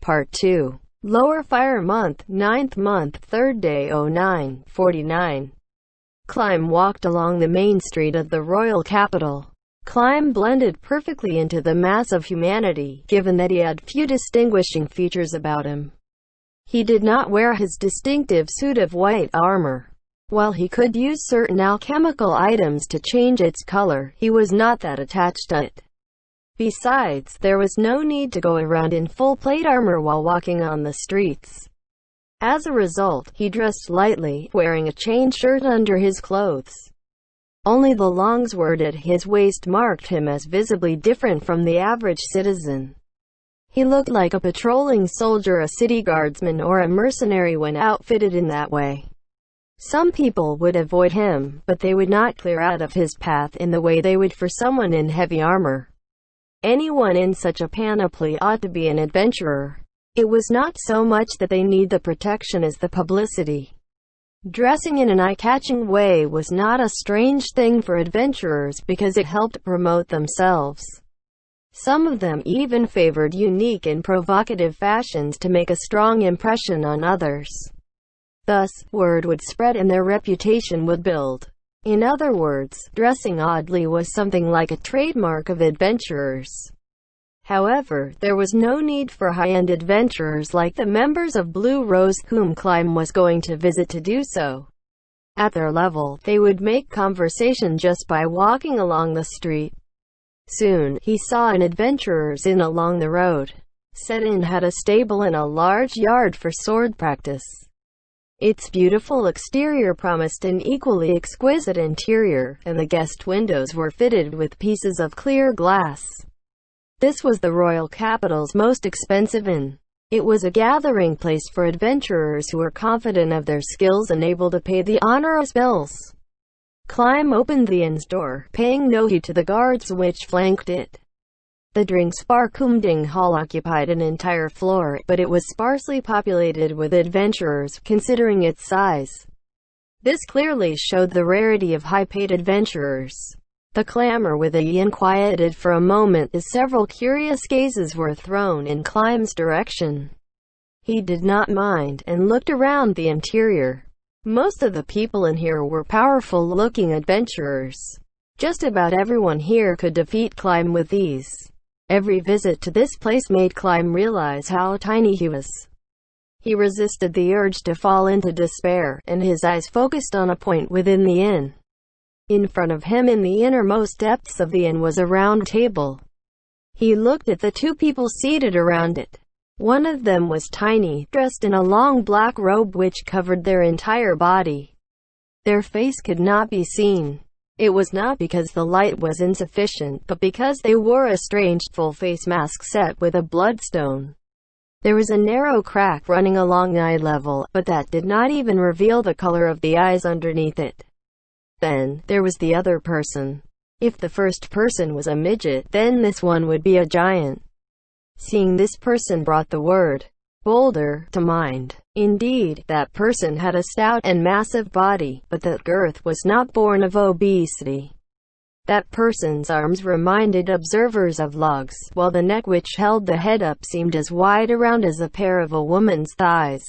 Part 2. Lower Fire Month, 9th month, 3rd day, 09:49. Climb walked along the main street of the royal capital. Climb blended perfectly into the mass of humanity, given that he had few distinguishing features about him. He did not wear his distinctive suit of white armor. While he could use certain alchemical items to change its color, he was not that attached to it. Besides, there was no need to go around in full plate armor while walking on the streets. As a result, he dressed lightly, wearing a chain shirt under his clothes. Only the long sword at his waist marked him as visibly different from the average citizen. He looked like a patrolling soldier, a city guardsman, or a mercenary when outfitted in that way. Some people would avoid him, but they would not clear out of his path in the way they would for someone in heavy armor. Anyone in such a panoply ought to be an adventurer. It was not so much that they need the protection as the publicity. Dressing in an eye-catching way was not a strange thing for adventurers because it helped promote themselves. Some of them even favored unique and provocative fashions to make a strong impression on others. Thus, word would spread and their reputation would build. In other words, dressing oddly was something like a trademark of adventurers. However, there was no need for high-end adventurers like the members of Blue Rose whom Climb was going to visit to do so. At their level, they would make conversation just by walking along the street. Soon, he saw an adventurer's inn along the road. Said inn had a stable and a large yard for sword practice. Its beautiful exterior promised an equally exquisite interior, and the guest windows were fitted with pieces of clear glass. This was the royal capital's most expensive inn. It was a gathering place for adventurers who were confident of their skills and able to pay the onerous bills. Climb opened the inn's door, paying no heed to the guards which flanked it. The drinks bar Kumding Hall occupied an entire floor, but it was sparsely populated with adventurers, considering its size. This clearly showed the rarity of high-paid adventurers. The clamor within quieted for a moment as several curious gazes were thrown in Climb's direction. He did not mind, and looked around the interior. Most of the people in here were powerful-looking adventurers. Just about everyone here could defeat Climb with ease. Every visit to this place made Climb realize how tiny he was. He resisted the urge to fall into despair, and his eyes focused on a point within the inn. In front of him in the innermost depths of the inn was a round table. He looked at the two people seated around it. One of them was tiny, dressed in a long black robe which covered their entire body. Their face could not be seen. It was not because the light was insufficient, but because they wore a strange, full-face mask set with a bloodstone. There was a narrow crack running along eye level, but that did not even reveal the color of the eyes underneath it. Then, there was the other person. If the first person was a midget, then this one would be a giant. Seeing this person brought the word boulder to mind. Indeed, that person had a stout and massive body, but that girth was not born of obesity. That person's arms reminded observers of logs, while the neck which held the head up seemed as wide around as a pair of a woman's thighs.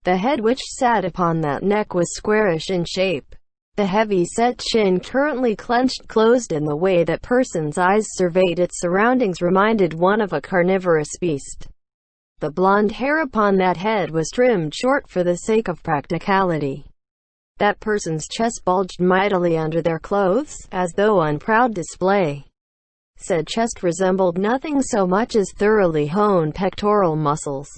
The head which sat upon that neck was squarish in shape. The heavy-set chin, currently clenched closed in the way that person's eyes surveyed its surroundings, reminded one of a carnivorous beast. The blonde hair upon that head was trimmed short for the sake of practicality. That person's chest bulged mightily under their clothes, as though on proud display. Said chest resembled nothing so much as thoroughly honed pectoral muscles.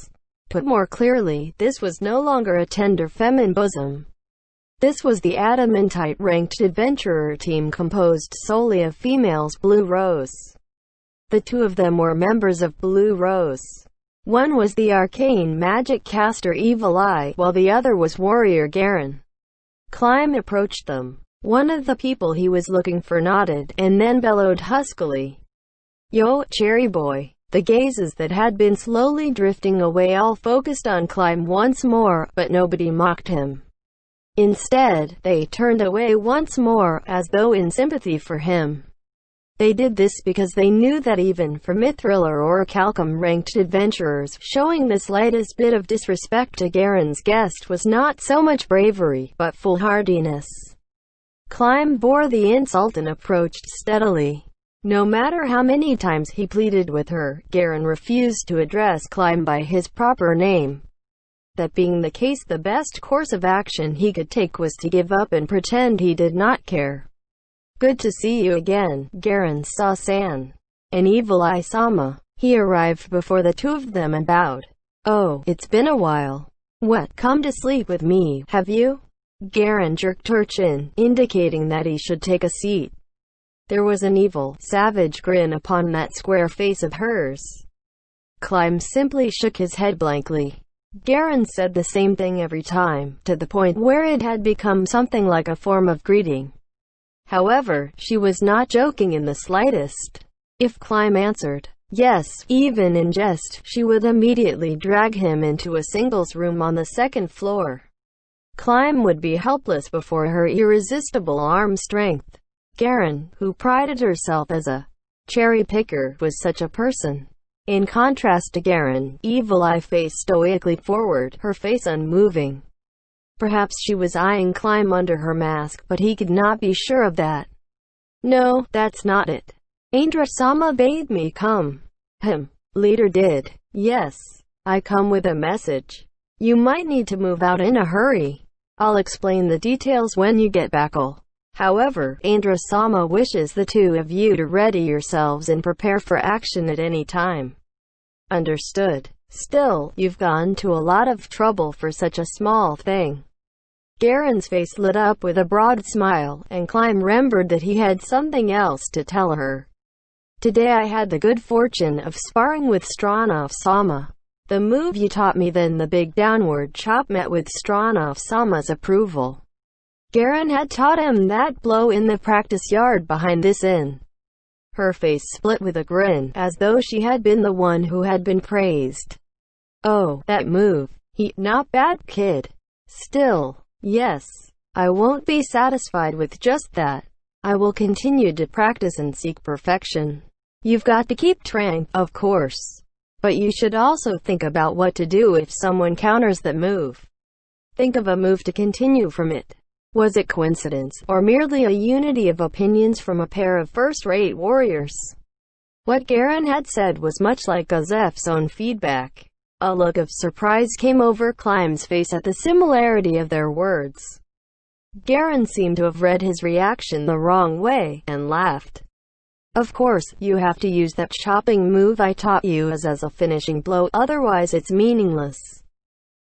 Put more clearly, this was no longer a tender feminine bosom. This was the adamantite-ranked adventurer team composed solely of females. Blue Rose. The two of them were members of Blue Rose. One was the arcane magic caster Evil Eye, while the other was warrior Garen. Climb approached them. One of the people he was looking for nodded, and then bellowed huskily, "Yo, cherry boy." The gazes that had been slowly drifting away all focused on Climb once more, but nobody mocked him. Instead, they turned away once more, as though in sympathy for him. They did this because they knew that even for Mithril or Calcum-ranked adventurers, showing the slightest bit of disrespect to Garen's guest was not so much bravery, but foolhardiness. Climb bore the insult and approached steadily. No matter how many times he pleaded with her, Garen refused to address Climb by his proper name. That being the case, the best course of action he could take was to give up and pretend he did not care. Good to see you again, Garen saw San, an evil eye Sama. He arrived before the two of them and bowed. Oh, it's been a while. What, come to sleep with me, have you? Garen jerked her chin, indicating that he should take a seat. There was an evil, savage grin upon that square face of hers. Climb simply shook his head blankly. Garen said the same thing every time, to the point where it had become something like a form of greeting. However, she was not joking in the slightest. If Climb answered yes, even in jest, she would immediately drag him into a singles room on the second floor. Climb would be helpless before her irresistible arm strength. Garen, who prided herself as a cherry picker, was such a person. In contrast to Garen, Evil Eye faced stoically forward, her face unmoving. Perhaps she was eyeing Climb under her mask, but he could not be sure of that. No, that's not it. Aindra-sama bade me come. Leader did. Yes. I come with a message. You might need to move out in a hurry. I'll explain the details when you get back. However, Aindra-sama wishes the two of you to ready yourselves and prepare for action at any time. Understood. Still, you've gone to a lot of trouble for such a small thing. Garen's face lit up with a broad smile, and Climb remembered that he had something else to tell her. Today I had the good fortune of sparring with Stronov-sama. The move you taught me, then the big downward chop, met with Stronov-sama's approval. Garen had taught him that blow in the practice yard behind this inn. Her face split with a grin, as though she had been the one who had been praised. Oh, that move. Not bad, kid. Still, yes. I won't be satisfied with just that. I will continue to practice and seek perfection. You've got to keep trying, of course. But you should also think about what to do if someone counters that move. Think of a move to continue from it. Was it coincidence, or merely a unity of opinions from a pair of first-rate warriors? What Garen had said was much like Gazef's own feedback. A look of surprise came over Climb's face at the similarity of their words. Garen seemed to have read his reaction the wrong way, and laughed. Of course, you have to use that chopping move I taught you as a finishing blow, otherwise it's meaningless.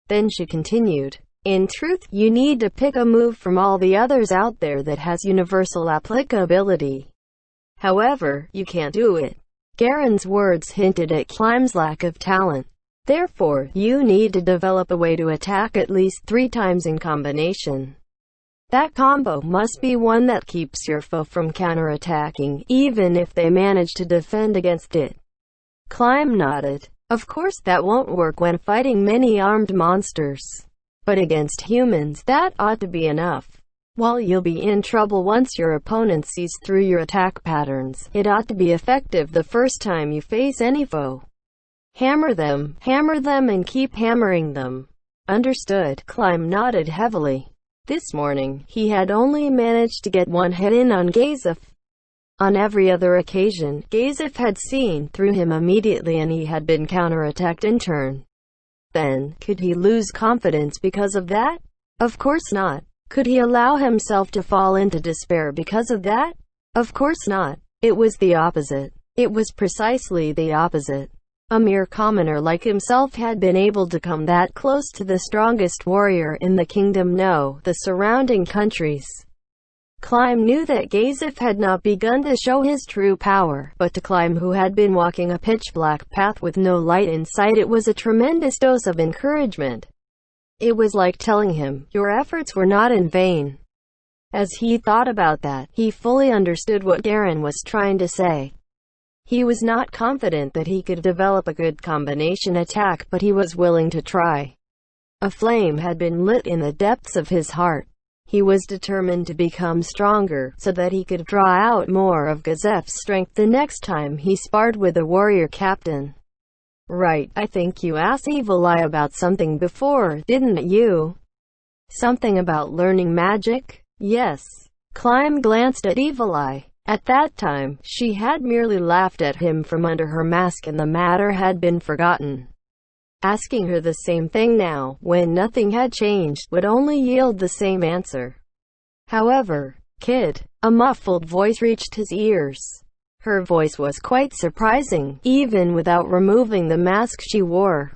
Then she continued. In truth, you need to pick a move from all the others out there that has universal applicability. However, you can't do it. Garen's words hinted at Climb's lack of talent. Therefore, you need to develop a way to attack at least 3 times in combination. That combo must be one that keeps your foe from counterattacking, even if they manage to defend against it. Climb nodded. Of course that won't work when fighting many armed monsters. But against humans, that ought to be enough. While you'll be in trouble once your opponent sees through your attack patterns, it ought to be effective the first time you face any foe. Hammer them, and keep hammering them. Understood. Climb nodded heavily. This morning, he had only managed to get one hit in on Gazef. On every other occasion, Gazef had seen through him immediately and he had been counterattacked in turn. Then, could he lose confidence because of that? Of course not. Could he allow himself to fall into despair because of that? Of course not. It was the opposite. It was precisely the opposite. A mere commoner like himself had been able to come that close to the strongest warrior in the kingdom, no, the surrounding countries. Climb knew that Gazef had not begun to show his true power, but to Climb, who had been walking a pitch-black path with no light in sight, it was a tremendous dose of encouragement. It was like telling him, your efforts were not in vain. As he thought about that, he fully understood what Garen was trying to say. He was not confident that he could develop a good combination attack, but he was willing to try. A flame had been lit in the depths of his heart. He was determined to become stronger, so that he could draw out more of Gazef's strength the next time he sparred with the warrior captain. Right, I think you asked Evil Eye about something before, didn't you? Something about learning magic? Yes. Climb glanced at Evil Eye. At that time, she had merely laughed at him from under her mask and the matter had been forgotten. Asking her the same thing now, when nothing had changed, would only yield the same answer. However, kid, a muffled voice reached his ears. Her voice was quite surprising, even without removing the mask she wore.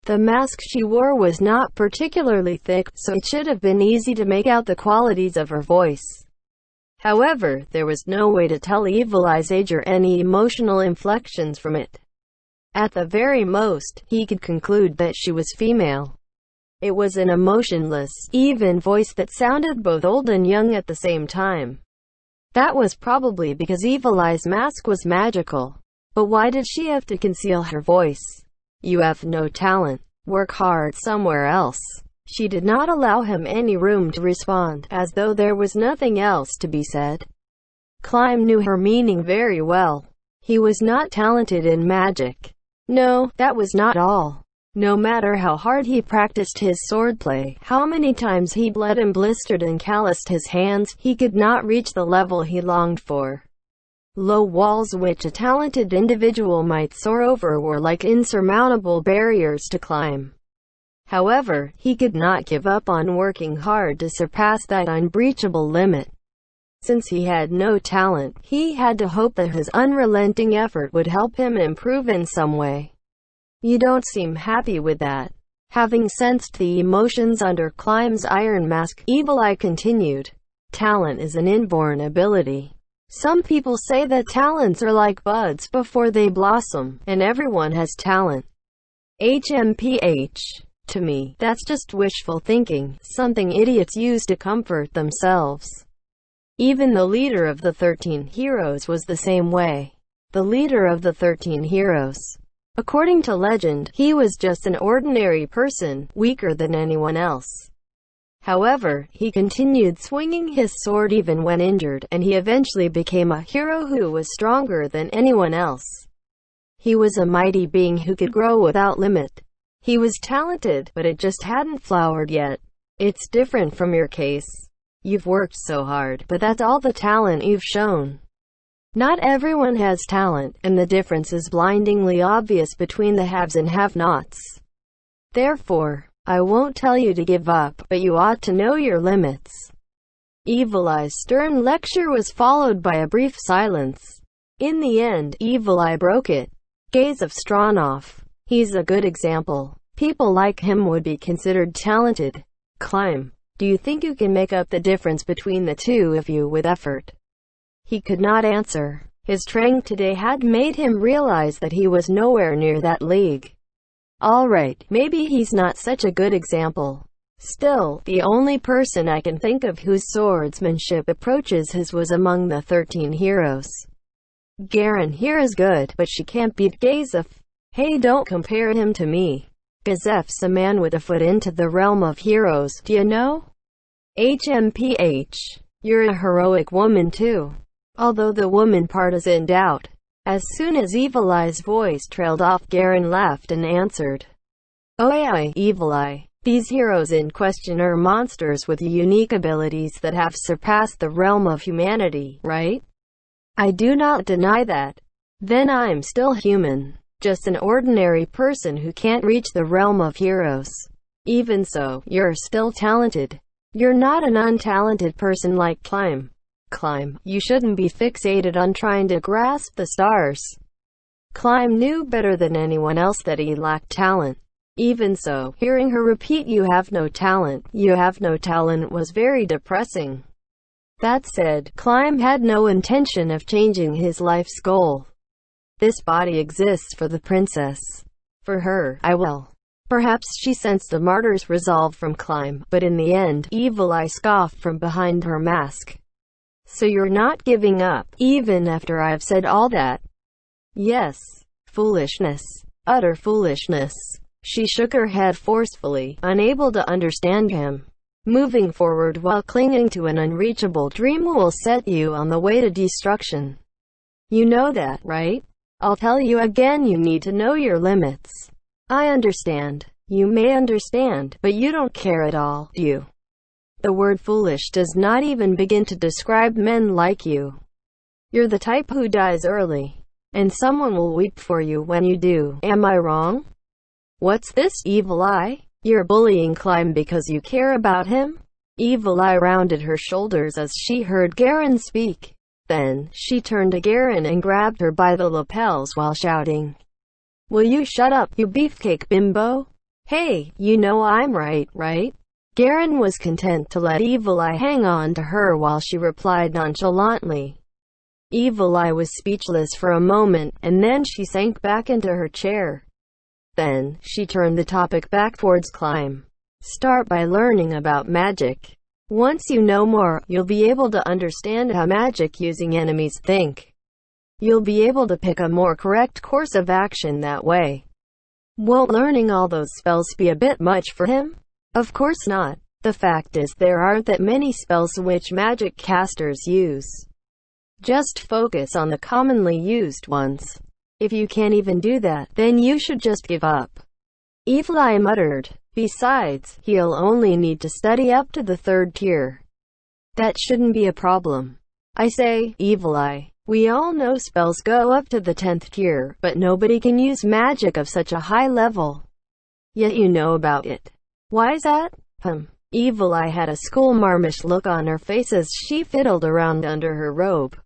The mask she wore was not particularly thick, so it should have been easy to make out the qualities of her voice. However, there was no way to tell Evil Eye's age or any emotional inflections from it. At the very most, he could conclude that she was female. It was an emotionless, even voice that sounded both old and young at the same time. That was probably because Evil Eye's mask was magical. But why did she have to conceal her voice? You have no talent. Work hard somewhere else. She did not allow him any room to respond, as though there was nothing else to be said. Climb knew her meaning very well. He was not talented in magic. No, that was not all. No matter how hard he practiced his swordplay, how many times he bled and blistered and calloused his hands, he could not reach the level he longed for. Low walls which a talented individual might soar over were like insurmountable barriers to climb. However, he could not give up on working hard to surpass that unbreachable limit. Since he had no talent, he had to hope that his unrelenting effort would help him improve in some way. You don't seem happy with that. Having sensed the emotions under Climb's iron mask, Evil Eye continued. Talent is an inborn ability. Some people say that talents are like buds before they blossom, and everyone has talent. HMPH. To me, that's just wishful thinking, something idiots use to comfort themselves. Even the leader of the 13 heroes was the same way. The leader of the 13 heroes. According to legend, he was just an ordinary person, weaker than anyone else. However, he continued swinging his sword even when injured, and he eventually became a hero who was stronger than anyone else. He was a mighty being who could grow without limit. He was talented, but it just hadn't flowered yet. It's different from your case. You've worked so hard, but that's all the talent you've shown. Not everyone has talent, and the difference is blindingly obvious between the haves and have-nots. Therefore, I won't tell you to give up, but you ought to know your limits. Evil Eye's stern lecture was followed by a brief silence. In the end, Evil Eye broke it. Gaze of Stronov. He's a good example. People like him would be considered talented. Climb. Do you think you can make up the difference between the two if you with effort? He could not answer. His training today had made him realize that he was nowhere near that league. Alright, maybe he's not such a good example. Still, the only person I can think of whose swordsmanship approaches his was among the 13 heroes. Garen here is good, but she can't beat Gazef. Hey, don't compare him to me. Gazef's a man with a foot into the realm of heroes, do you know? HMPH. You're a heroic woman too. Although the woman part is in doubt. As soon as Evil Eye's voice trailed off, Garen laughed and answered. Oh aye, Evil Eye. These heroes in question are monsters with unique abilities that have surpassed the realm of humanity, right? I do not deny that. Then I'm still human. Just an ordinary person who can't reach the realm of heroes. Even so, you're still talented. You're not an untalented person like Climb. Climb, you shouldn't be fixated on trying to grasp the stars. Climb knew better than anyone else that he lacked talent. Even so, hearing her repeat you have no talent was very depressing. That said, Climb had no intention of changing his life's goal. This body exists for the princess. For her, I will. Perhaps she sensed a martyr's resolve from Climb, but in the end, Evil Eye scoffed from behind her mask. So you're not giving up, even after I've said all that? Yes. Foolishness. Utter foolishness. She shook her head forcefully, unable to understand him. Moving forward while clinging to an unreachable dream will set you on the way to destruction. You know that, right? I'll tell you again, you need to know your limits. I understand. You may understand, but you don't care at all, do you? The word foolish does not even begin to describe men like you. You're the type who dies early, and someone will weep for you when you do. Am I wrong? What's this, Evil Eye? You're bullying Climb because you care about him? Evil Eye rounded her shoulders as she heard Garen speak. Then, she turned to Garen and grabbed her by the lapels while shouting, "Will you shut up, you beefcake bimbo? Hey, you know I'm right, right?" Garen was content to let Evil Eye hang on to her while she replied nonchalantly. Evil Eye was speechless for a moment, and then she sank back into her chair. Then, she turned the topic back towards Climb. Start by learning about magic. Once you know more, you'll be able to understand how magic using enemies think. You'll be able to pick a more correct course of action that way. Won't learning all those spells be a bit much for him? Of course not. The fact is, there aren't that many spells which magic casters use. Just focus on the commonly used ones. If you can't even do that, then you should just give up. Evil Eye muttered. Besides, he'll only need to study up to the 3rd tier. That shouldn't be a problem. I say, Evil Eye, we all know spells go up to the 10th tier, but nobody can use magic of such a high level. Yet you know about it. Why's that? Evil Eye had a schoolmarmish look on her face as she fiddled around under her robe.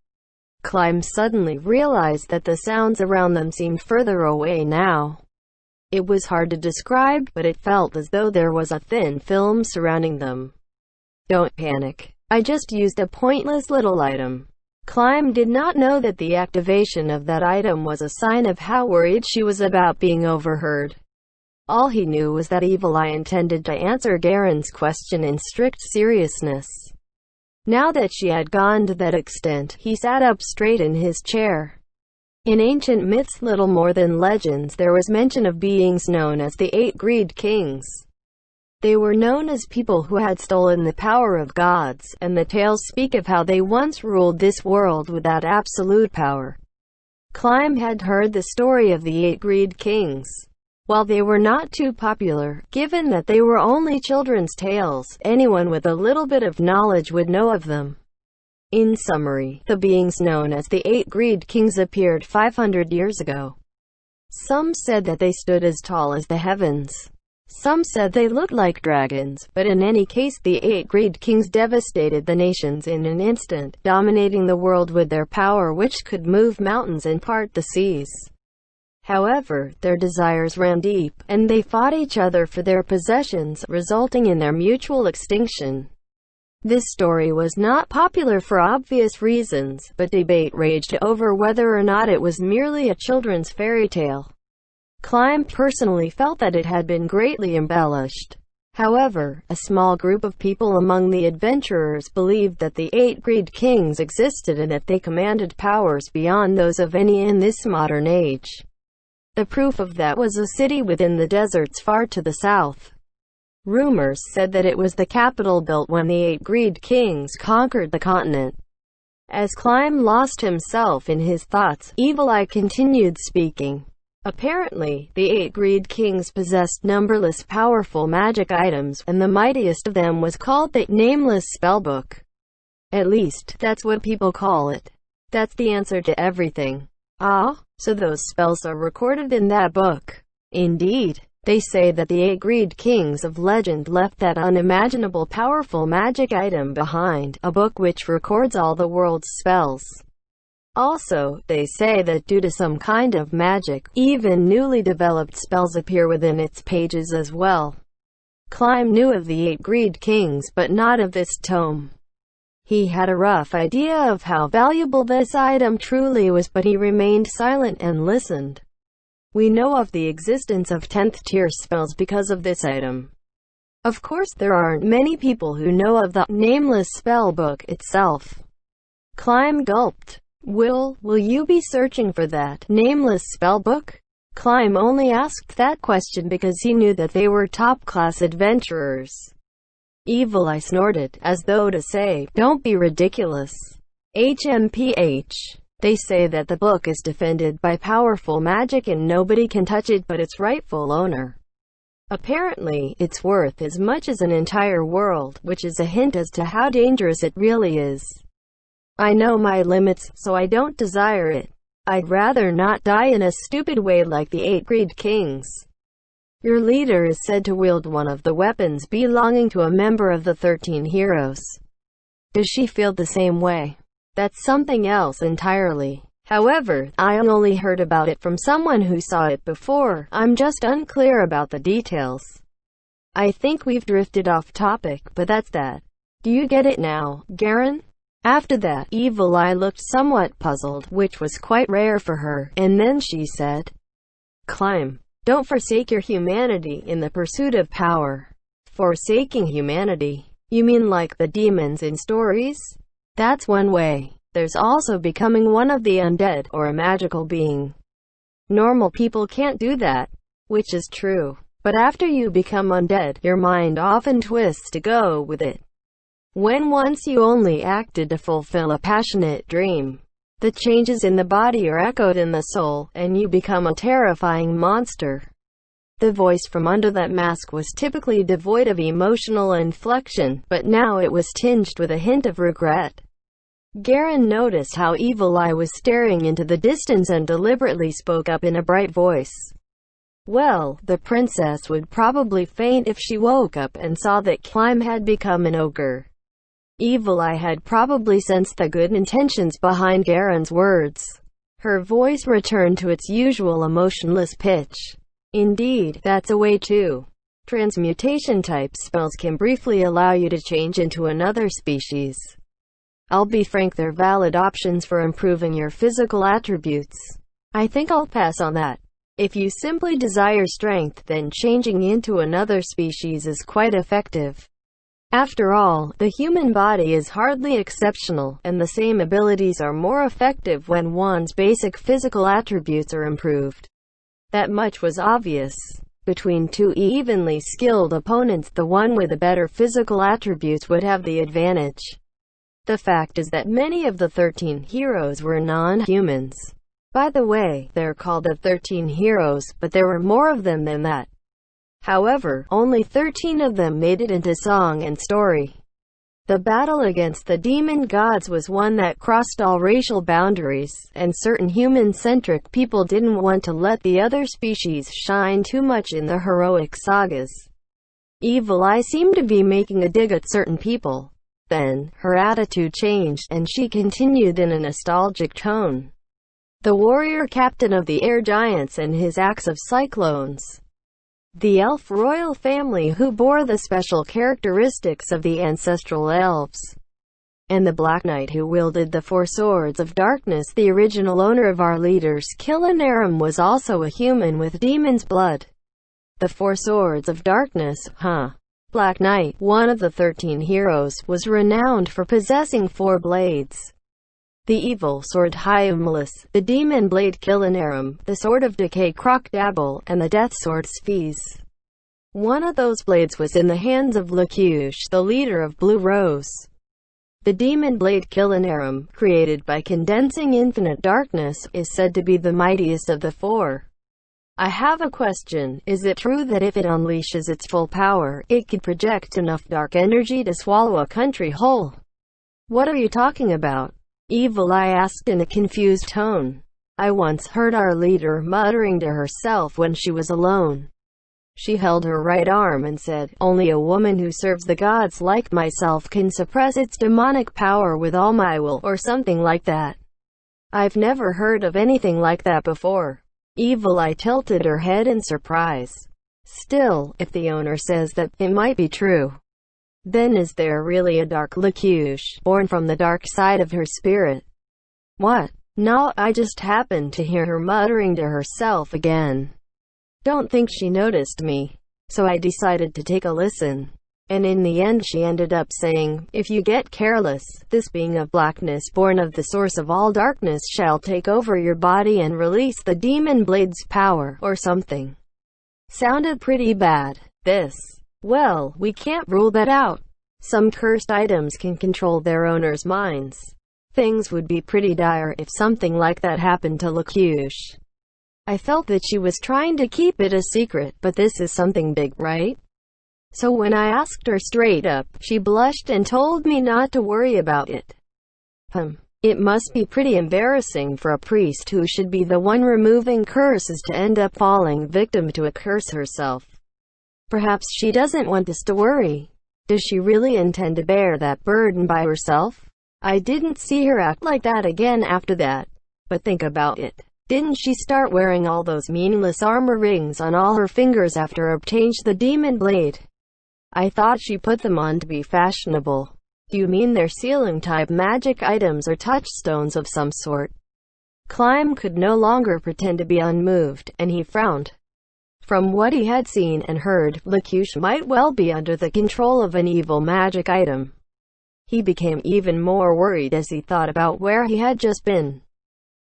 Climb suddenly realized that the sounds around them seemed further away now. It was hard to describe, but it felt as though there was a thin film surrounding them. Don't panic. I just used a pointless little item. Climb did not know that the activation of that item was a sign of how worried she was about being overheard. All he knew was that Evil Eye intended to answer Garen's question in strict seriousness. Now that she had gone to that extent, he sat up straight in his chair. In ancient myths, little more than legends, there was mention of beings known as the 8 Greed Kings. They were known as people who had stolen the power of gods, and the tales speak of how they once ruled this world without absolute power. Climb had heard the story of the 8 Greed Kings. While they were not too popular, given that they were only children's tales, anyone with a little bit of knowledge would know of them. In summary, the beings known as the 8 Greed Kings appeared 500 years ago. Some said that they stood as tall as the heavens. Some said they looked like dragons, but in any case the 8 Greed Kings devastated the nations in an instant, dominating the world with their power which could move mountains and part the seas. However, their desires ran deep, and they fought each other for their possessions, resulting in their mutual extinction. This story was not popular for obvious reasons, but debate raged over whether or not it was merely a children's fairy tale. Climb personally felt that it had been greatly embellished. However, a small group of people among the adventurers believed that the 8 Greed Kings existed and that they commanded powers beyond those of any in this modern age. The proof of that was a city within the deserts far to the south. Rumors said that it was the capital built when the 8 Greed Kings conquered the continent. As Climb lost himself in his thoughts, Evil Eye continued speaking. Apparently, the 8 Greed Kings possessed numberless powerful magic items, and the mightiest of them was called the Nameless Spellbook. At least, that's what people call it. That's the answer to everything. Ah, so those spells are recorded in that book. Indeed. They say that the 8 Greed Kings of legend left that unimaginable powerful magic item behind, a book which records all the world's spells. Also, they say that due to some kind of magic, even newly developed spells appear within its pages as well. Climb knew of the 8 Greed Kings, but not of this tome. He had a rough idea of how valuable this item truly was, but he remained silent and listened. We know of the existence of 10th tier spells because of this item. Of course, there aren't many people who know of the Nameless Spellbook itself. Climb gulped. Will you be searching for that Nameless Spellbook? Climb only asked that question because he knew that they were top-class adventurers. Evil Eye snorted, as though to say, "Don't be ridiculous. HMPH. They say that the book is defended by powerful magic and nobody can touch it but its rightful owner. Apparently, it's worth as much as an entire world, which is a hint as to how dangerous it really is. I know my limits, so I don't desire it. I'd rather not die in a stupid way like the 8 Greed Kings. Your leader is said to wield one of the weapons belonging to a member of the 13 heroes. Does she feel the same way? That's something else entirely. However, I only heard about it from someone who saw it before. I'm just unclear about the details. I think we've drifted off topic, but that's that. Do you get it now, Garen?" After that, Evil Eye looked somewhat puzzled, which was quite rare for her, and then she said, "Climb. Don't forsake your humanity in the pursuit of power." Forsaking humanity? You mean like the demons in stories? That's one way. There's also becoming one of the undead, or a magical being. Normal people can't do that. Which is true. But after you become undead, your mind often twists to go with it. When once you only acted to fulfill a passionate dream, the changes in the body are echoed in the soul, and you become a terrifying monster. The voice from under that mask was typically devoid of emotional inflection, but now it was tinged with a hint of regret. Garen noticed how Evil Eye was staring into the distance and deliberately spoke up in a bright voice. Well, the princess would probably faint if she woke up and saw that Climb had become an ogre. Evil Eye had probably sensed the good intentions behind Garen's words. Her voice returned to its usual emotionless pitch. Indeed, that's a way too. Transmutation-type spells can briefly allow you to change into another species. I'll be frank, they're valid options for improving your physical attributes. I think I'll pass on that. If you simply desire strength, then changing into another species is quite effective. After all, the human body is hardly exceptional, and the same abilities are more effective when one's basic physical attributes are improved. That much was obvious. Between two evenly skilled opponents, the one with the better physical attributes would have the advantage. The fact is that many of the 13 heroes were non-humans. By the way, they're called the 13 heroes, but there were more of them than that. However, only 13 of them made it into song and story. The battle against the demon gods was one that crossed all racial boundaries, and certain human-centric people didn't want to let the other species shine too much in the heroic sagas. Evil Eye seemed to be making a dig at certain people. Then, her attitude changed, and she continued in a nostalgic tone. The warrior captain of the air giants and his axe of cyclones. The elf royal family who bore the special characteristics of the ancestral elves. And the Black Knight who wielded the 4 swords of darkness. The original owner of our leader's Kugane was also a human with demon's blood. The 4 swords of darkness, huh? Black Knight, one of the 13 heroes, was renowned for possessing 4 blades. The evil sword Hyumulus, the demon blade Kugane, the sword of decay Crocdabble, and the death sword Sphes. One of those blades was in the hands of Lakush, the leader of Blue Rose. The demon blade Kugane, created by condensing infinite darkness, is said to be the mightiest of the 4. I have a question. Is it true that if it unleashes its full power, it could project enough dark energy to swallow a country whole? What are you talking about? Evil Eye asked in a confused tone. I once heard our leader muttering to herself when she was alone. She held her right arm and said, "Only a woman who serves the gods like myself can suppress its demonic power with all my will," or something like that. I've never heard of anything like that before. Evil Eye tilted her head in surprise. Still, if the owner says that, it might be true. Then is there really a dark Lakush, born from the dark side of her spirit? What? No, I just happened to hear her muttering to herself again. Don't think she noticed me. So I decided to take a listen. And in the end she ended up saying, "If you get careless, this being of blackness born of the source of all darkness shall take over your body and release the demon blade's power," or something. Sounded pretty bad. This. Well, we can't rule that out. Some cursed items can control their owners' minds. Things would be pretty dire if something like that happened to Lakush. I felt that she was trying to keep it a secret, but this is something big, right? So when I asked her straight up, she blushed and told me not to worry about it. It must be pretty embarrassing for a priest who should be the one removing curses to end up falling victim to a curse herself. Perhaps she doesn't want us to worry. Does she really intend to bear that burden by herself? I didn't see her act like that again after that. But think about it. Didn't she start wearing all those meaningless armor rings on all her fingers after obtaining the demon blade? I thought she put them on to be fashionable. Do you mean they're ceiling-type magic items or touchstones of some sort? Climb could no longer pretend to be unmoved, and he frowned. From what he had seen and heard, Lakush might well be under the control of an evil magic item. He became even more worried as he thought about where he had just been.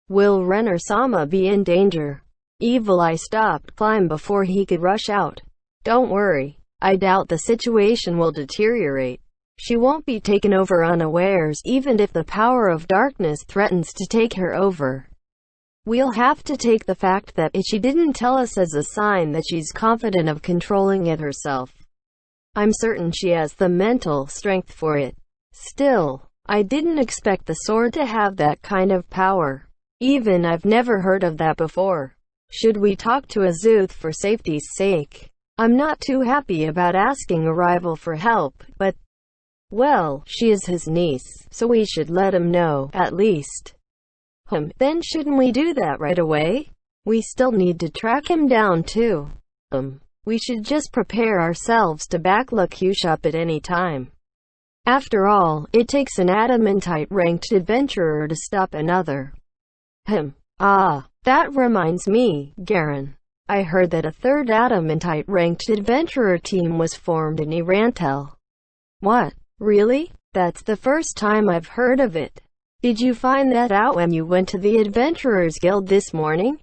Will Ren or Sama be in danger? Evil Eye stopped Climb before he could rush out. Don't worry. I doubt the situation will deteriorate. She won't be taken over unawares, even if the power of darkness threatens to take her over. We'll have to take the fact that she didn't tell us as a sign that she's confident of controlling it herself. I'm certain she has the mental strength for it. Still, I didn't expect the sword to have that kind of power. Even I've never heard of that before. Should we talk to Azuth for safety's sake? I'm not too happy about asking a rival for help, but, well, she is his niece, so we should let him know, at least. Then shouldn't we do that right away? We still need to track him down too. We should just prepare ourselves to back Lakush up at any time. After all, it takes an adamantite ranked adventurer to stop another. That reminds me, Garen. I heard that a third adamantite ranked adventurer team was formed in Irantel. What? Really? That's the first time I've heard of it. Did you find that out when you went to the Adventurers Guild this morning?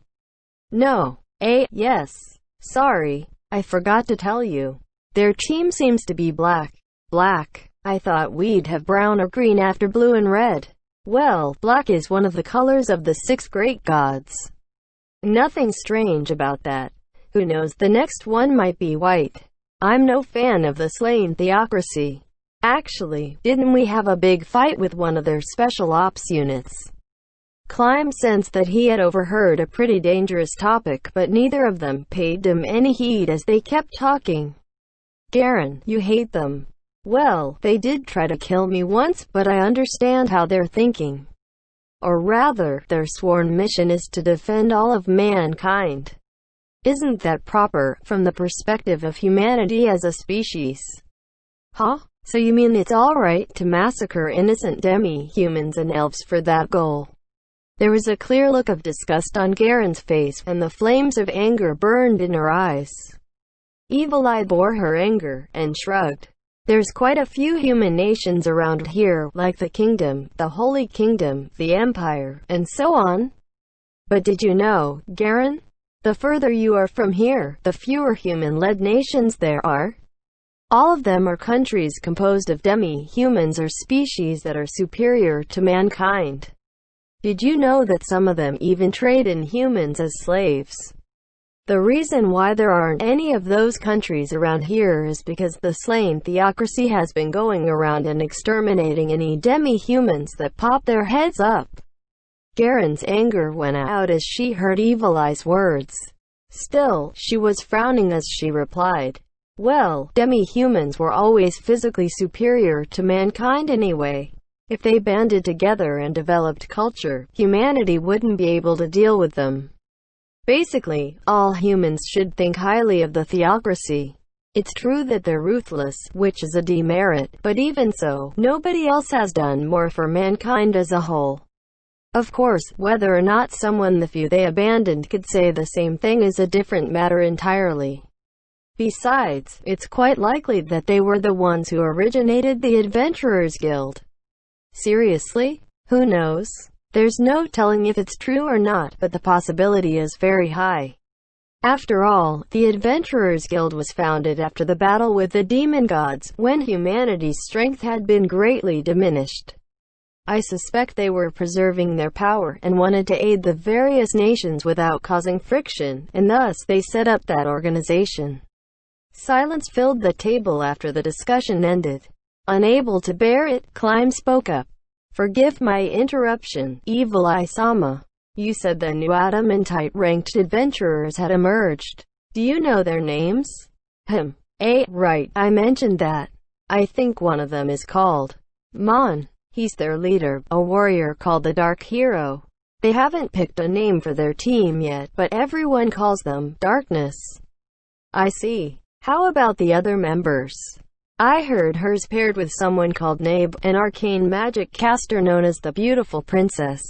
No. Yes. Sorry, I forgot to tell you. Their team seems to be black. Black? I thought we'd have brown or green after blue and red. Well, black is one of the colors of the 6 great gods. Nothing strange about that. Who knows, the next one might be white. I'm no fan of the slain theocracy. Actually, didn't we have a big fight with one of their special ops units? Climb sensed that he had overheard a pretty dangerous topic, but neither of them paid him any heed as they kept talking. Garen, you hate them. Well, they did try to kill me once, but I understand how they're thinking. Or rather, their sworn mission is to defend all of mankind. Isn't that proper, from the perspective of humanity as a species? So you mean it's alright to massacre innocent demi-humans and elves for that goal? There was a clear look of disgust on Garen's face, and the flames of anger burned in her eyes. Evil Eye bore her anger, and shrugged. There's quite a few human nations around here, like the Kingdom, the Holy Kingdom, the Empire, and so on. But did you know, Garen? The further you are from here, the fewer human-led nations there are. All of them are countries composed of demi-humans or species that are superior to mankind. Did you know that some of them even trade in humans as slaves? The reason why there aren't any of those countries around here is because the slain theocracy has been going around and exterminating any demi-humans that pop their heads up. Garen's anger went out as she heard Evil Eye's words. Still, she was frowning as she replied, well, demi-humans were always physically superior to mankind anyway. If they banded together and developed culture, humanity wouldn't be able to deal with them. Basically, all humans should think highly of the theocracy. It's true that they're ruthless, which is a demerit, but even so, nobody else has done more for mankind as a whole. Of course, whether or not someone the few they abandoned could say the same thing is a different matter entirely. Besides, it's quite likely that they were the ones who originated the Adventurers Guild. Seriously? Who knows? There's no telling if it's true or not, but the possibility is very high. After all, the Adventurers Guild was founded after the battle with the demon gods, when humanity's strength had been greatly diminished. I suspect they were preserving their power, and wanted to aid the various nations without causing friction, and thus they set up that organization. Silence filled the table after the discussion ended. Unable to bear it, Climb spoke up. Forgive my interruption, Evil Eye-sama. You said the new adamantite-ranked adventurers had emerged. Do you know their names? Right, I mentioned that. I think one of them is called Mon. He's their leader, a warrior called the Dark Hero. They haven't picked a name for their team yet, but everyone calls them Darkness. I see. How about the other members? I heard hers paired with someone called Nabe, an arcane magic caster known as the Beautiful Princess.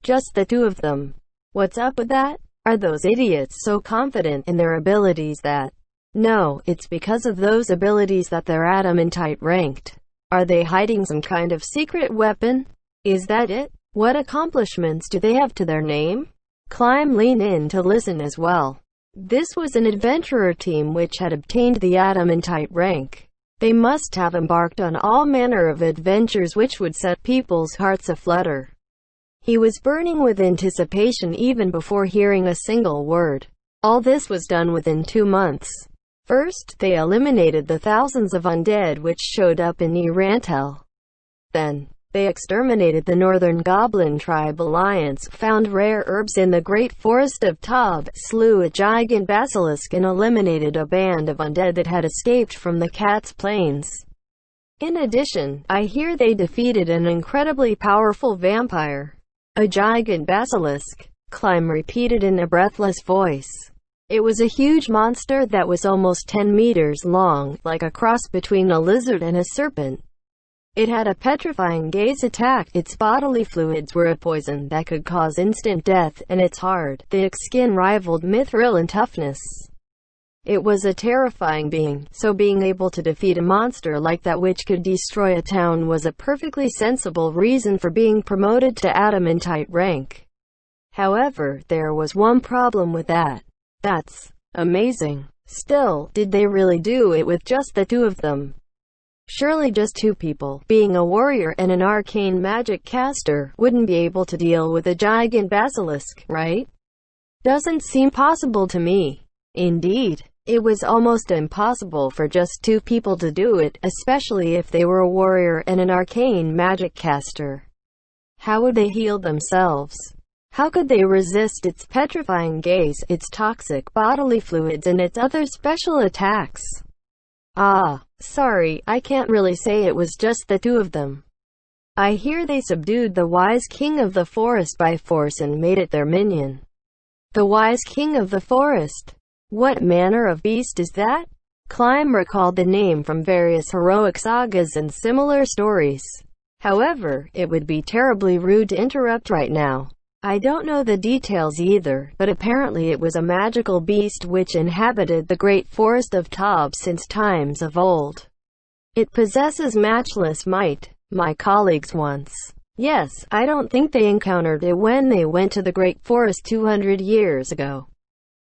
Just the two of them. What's up with that? Are those idiots so confident in their abilities that... No, it's because of those abilities that they're adamantite ranked. Are they hiding some kind of secret weapon? Is that it? What accomplishments do they have to their name? Climb leaned in to listen as well. This was an adventurer team which had obtained the adamantite rank. They must have embarked on all manner of adventures which would set people's hearts aflutter. He was burning with anticipation even before hearing a single word. All this was done within 2 months. First, they eliminated the thousands of undead which showed up in Irantel. Then, they exterminated the Northern Goblin Tribe Alliance, found rare herbs in the Great Forest of Tob, slew a giant basilisk and eliminated a band of undead that had escaped from the Cat's Plains. In addition, I hear they defeated an incredibly powerful vampire. A giant basilisk, Climb repeated in a breathless voice. It was a huge monster that was almost 10 meters long, like a cross between a lizard and a serpent. It had a petrifying gaze attack. Its bodily fluids were a poison that could cause instant death, and its hard, thick skin rivaled mithril in toughness. It was a terrifying being, so being able to defeat a monster like that which could destroy a town was a perfectly sensible reason for being promoted to adamantite rank. However, there was one problem with that. That's amazing. Still, did they really do it with just the two of them? Surely just 2 people, being a warrior and an arcane magic caster, wouldn't be able to deal with a giant basilisk, right? Doesn't seem possible to me. Indeed. It was almost impossible for just 2 people to do it, especially if they were a warrior and an arcane magic caster. How would they heal themselves? How could they resist its petrifying gaze, its toxic bodily fluids, and its other special attacks? Sorry, I can't really say it was just the 2 of them. I hear they subdued the wise king of the forest by force and made it their minion. The wise king of the forest? What manner of beast is that? Climb recalled the name from various heroic sagas and similar stories. However, it would be terribly rude to interrupt right now. I don't know the details either, but apparently it was a magical beast which inhabited the great forest of Tob since times of old. It possesses matchless might. My colleagues once. Yes, I don't think they encountered it when they went to the great forest 200 years ago.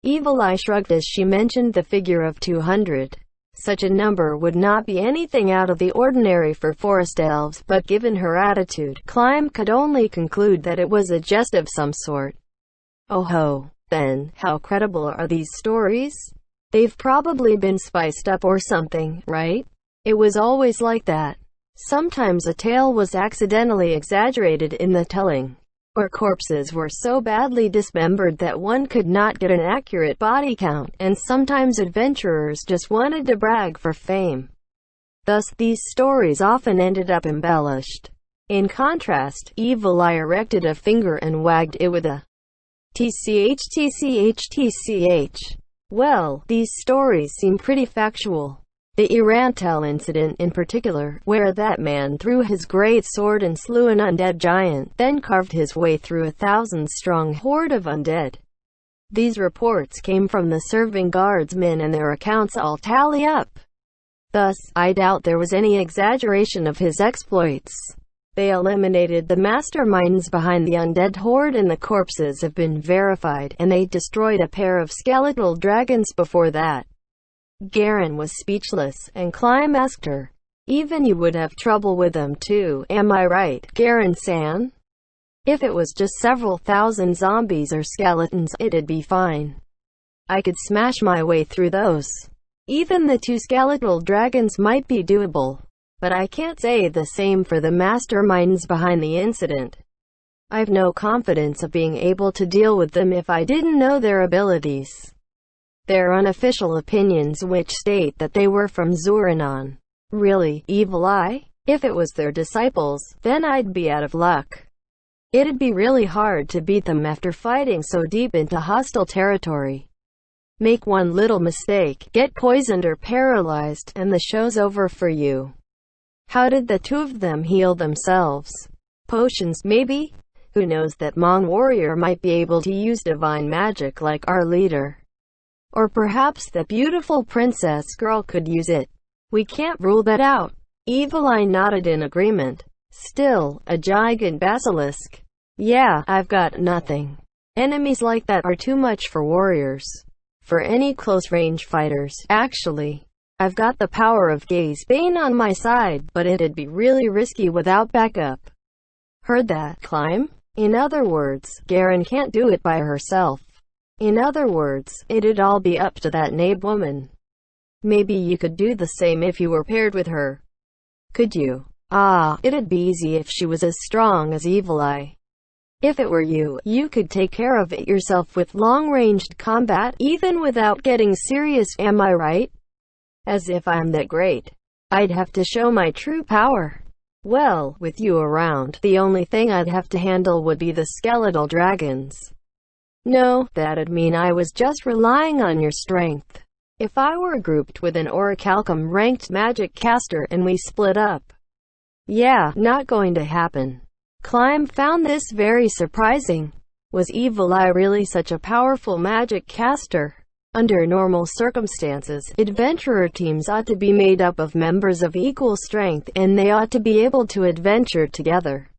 Evil Eye shrugged as she mentioned the figure of 200. Such a number would not be anything out of the ordinary for forest elves, but given her attitude, Climb could only conclude that it was a jest of some sort. Oh ho, then, how credible are these stories? They've probably been spiced up or something, right? It was always like that. Sometimes a tale was accidentally exaggerated in the telling, or corpses were so badly dismembered that one could not get an accurate body count, and sometimes adventurers just wanted to brag for fame. Thus, these stories often ended up embellished. In contrast, Evil Eye erected a finger and wagged it with a tch. Well, these stories seem pretty factual. The Irantel incident in particular, where that man threw his great sword and slew an undead giant, then carved his way through a 1,000-strong horde of undead. These reports came from the serving guardsmen and their accounts all tally up. Thus, I doubt there was any exaggeration of his exploits. They eliminated the masterminds behind the undead horde and the corpses have been verified, and they destroyed a pair of skeletal dragons before that. Garen was speechless, and Climb asked her, "Even you would have trouble with them too, am I right, Garen-san? If it was just several thousand zombies or skeletons, it'd be fine. I could smash my way through those. Even the two skeletal dragons might be doable. But I can't say the same for the masterminds behind the incident. I've no confidence of being able to deal with them if I didn't know their abilities." Their unofficial opinions which state that they were from Zuranon. Really, Evil Eye? If it was their disciples, then I'd be out of luck. It'd be really hard to beat them after fighting so deep into hostile territory. Make one little mistake, get poisoned or paralyzed, and the show's over for you. How did the two of them heal themselves? Potions, maybe? Who knows, that Hmong warrior might be able to use divine magic like our leader. Or perhaps that beautiful princess girl could use it. We can't rule that out. Evil Eye nodded in agreement. Still, a gigant basilisk. Yeah, I've got nothing. Enemies like that are too much for warriors. For any close-range fighters, actually. I've got the power of Gaze Bane on my side, but it'd be really risky without backup. Heard that, Climb? In other words, Garen can't do it by herself. In other words, it'd all be up to that Nabe woman. Maybe you could do the same if you were paired with her. Could you? Ah, it'd be easy if she was as strong as Evil Eye. If it were you, you could take care of it yourself with long-ranged combat, even without getting serious, am I right? As if I'm that great. I'd have to show my true power. Well, with you around, the only thing I'd have to handle would be the skeletal dragons. No, that'd mean I was just relying on your strength. If I were grouped with an Orichalcum-ranked magic caster and we split up. Yeah, not going to happen. Climb found this very surprising. Was Evil Eye really such a powerful magic caster? Under normal circumstances, adventurer teams ought to be made up of members of equal strength, and they ought to be able to adventure together.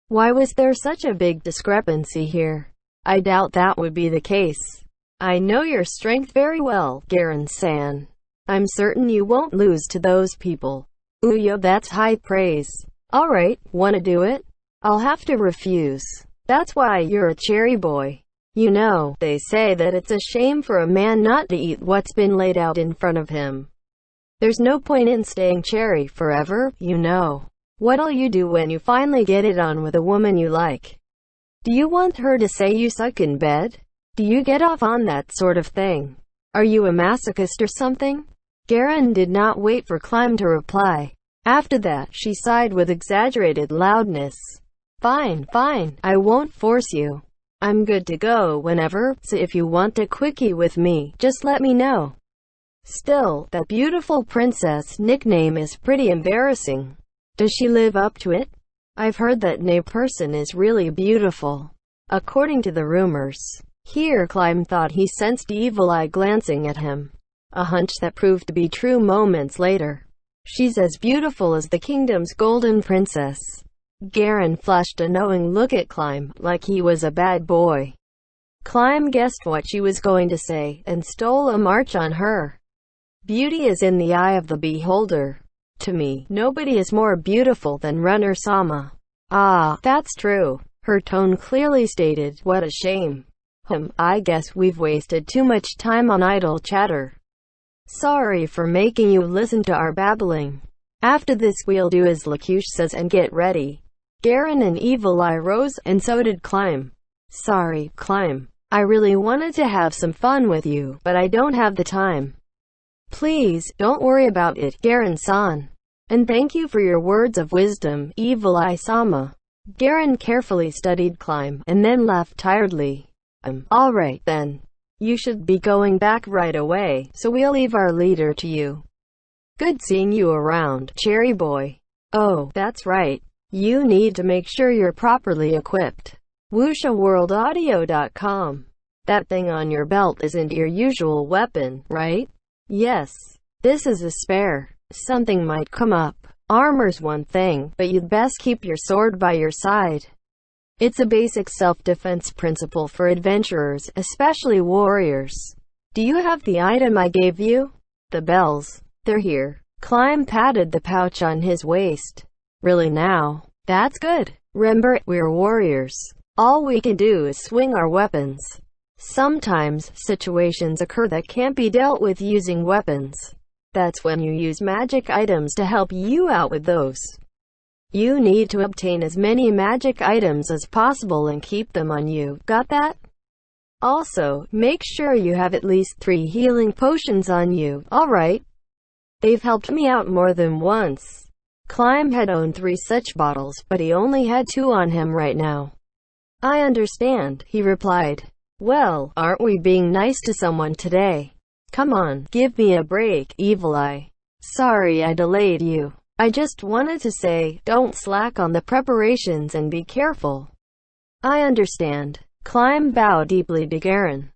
Why was there such a big discrepancy here? I doubt that would be the case. I know your strength very well, Garen-san. I'm certain you won't lose to those people. Ooh, that's high praise. Alright, wanna do it? I'll have to refuse. That's why you're a cherry boy. You know, they say that it's a shame for a man not to eat what's been laid out in front of him. There's no point in staying cherry forever, you know. What'll you do when you finally get it on with a woman you like? Do you want her to say you suck in bed? Do you get off on that sort of thing? Are you a masochist or something? Garen did not wait for Climb to reply. After that, she sighed with exaggerated loudness. Fine, fine, I won't force you. I'm good to go whenever, so if you want a quickie with me, just let me know. Still, that beautiful princess nickname is pretty embarrassing. Does she live up to it? I've heard that Nabe person is really beautiful. According to the rumors. Here Climb thought he sensed Evil Eye glancing at him. A hunch that proved to be true moments later. She's as beautiful as the kingdom's golden princess. Garen flashed a knowing look at Climb, like he was a bad boy. Climb guessed what she was going to say, and stole a march on her. Beauty is in the eye of the beholder. To me, nobody is more beautiful than Runner-sama. Ah, that's true. Her tone clearly stated, what a shame. I guess we've wasted too much time on idle chatter. Sorry for making you listen to our babbling. After this we'll do as Lakush says and get ready. Garen and Evil Eye rose, and so did Climb. Sorry, Climb. I really wanted to have some fun with you, but I don't have the time. Please, don't worry about it, Garen-san. And thank you for your words of wisdom, Evil Eye-sama. Garen carefully studied Climb, and then laughed tiredly. Alright then. You should be going back right away, so we'll leave our leader to you. Good seeing you around, cherry boy. Oh, that's right. You need to make sure you're properly equipped. WuxaWorldAudio.com. That thing on your belt isn't your usual weapon, right? Yes. This is a spare. Something might come up. Armor's one thing, but you'd best keep your sword by your side. It's a basic self-defense principle for adventurers, especially warriors. Do you have the item I gave you? The bells. They're here. Climb patted the pouch on his waist. Really now? That's good. Remember, we're warriors. All we can do is swing our weapons. Sometimes, situations occur that can't be dealt with using weapons. That's when you use magic items to help you out with those. You need to obtain as many magic items as possible and keep them on you. Got that? Also, make sure you have at least 3 healing potions on you. Alright. They've helped me out more than once. Climb had owned 3 such bottles, but he only had 2 on him right now. I understand, he replied. Well, aren't we being nice to someone today? Come on, give me a break, Evil Eye. Sorry I delayed you. I just wanted to say, don't slack on the preparations and be careful. I understand. Climb bowed deeply to Garen.